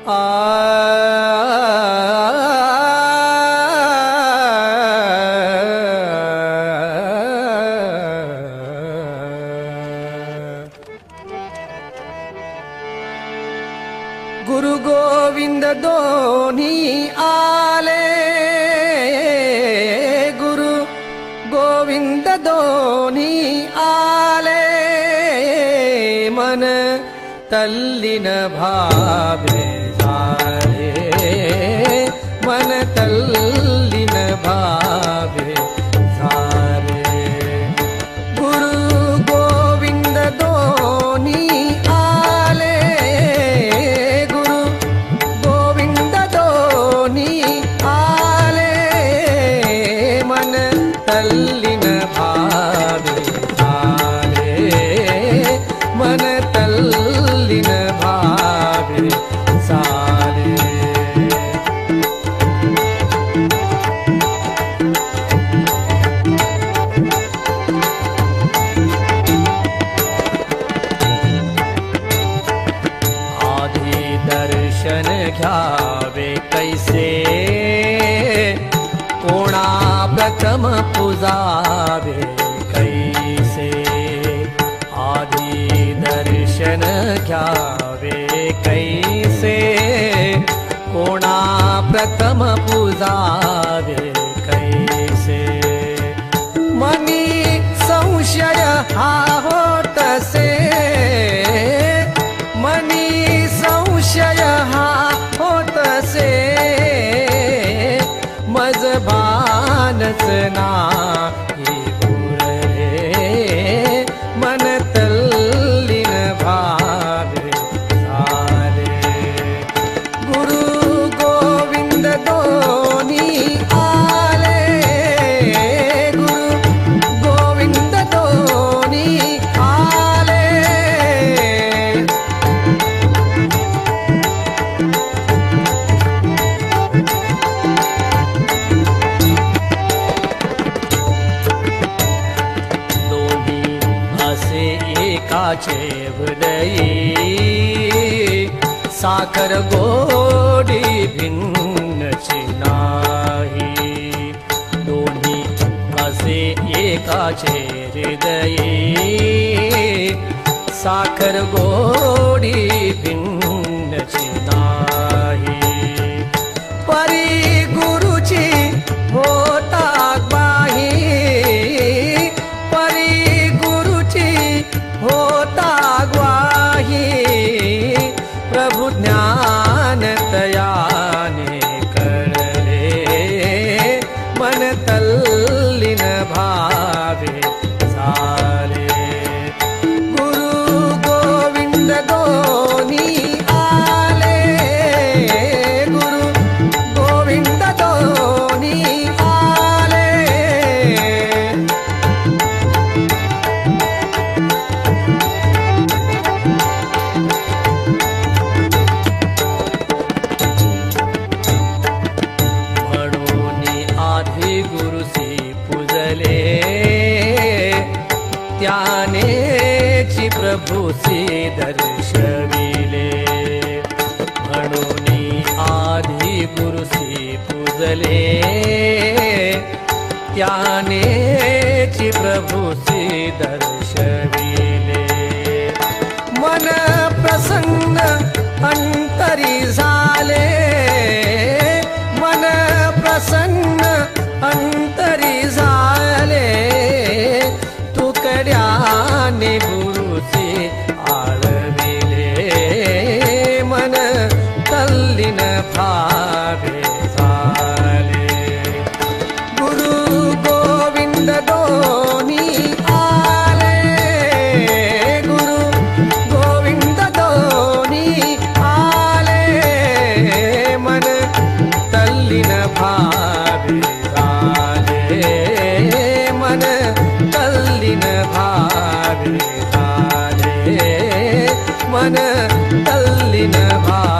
आ गुरु गोविंद दोन्ही आले, गुरु गोविंद दोन्ही आले, मन तल्लीन भावे झाले, मन तल्लीन भावे झाले। गुरु गोविंद दोन्ही आले, गुरु गोविंद दोन्ही आले, मन तल्लीन भावे झाले, मन तल्लीन भावे झाले। आधी दर्शन घ्यावे कैसे, कोणा प्रथम पूजावे कैसे। आधी दर्शन घ्यावे कैसे, कोणा प्रथम पूजावे कैसे। मनी संशय हा होतसे, मनी संशय हा होतसे, मज भानच नाही उरले, मन तल्लीन भावे झाले। गुरु गोविंद दोन्ही आले, गुरु गोविंद दोन्ही आले। एकाचे हृदयी, साखर गोडी भिन्नची नाही। दोन्ही असे एकाचे हृदयी, साखर गोडी भिन्नची नाही। परी गुरुची होता ग्वाही, परी गुरुची होता ग्वाही। प्रभु ज्ञान तयाने कळले, मन तल्लीन भावे झाले। गुरु गोविंद दोन्ही आले, गुरु गोविंद दोन्ही आले। गुरुसी पूजले, त्यानेची प्रभूसी दर्शविले। म्हणून आधी गुरुसी पूजले, त्यानेची प्रभूसी दर्शविले। मन प्रसन्न अंतरी झाले, मन प्रसन्न अंतरी झाले। तुकड्याने गुरुचे आळविले, मन तल्लीन भावे झाले। गुरु गोविंद दोन्ही आले, गुरु गोविंद दोन्ही आले, मन तल्लीन भावे झाले, मन तल्लीन भावे झाले, मन तल्लीन भावे।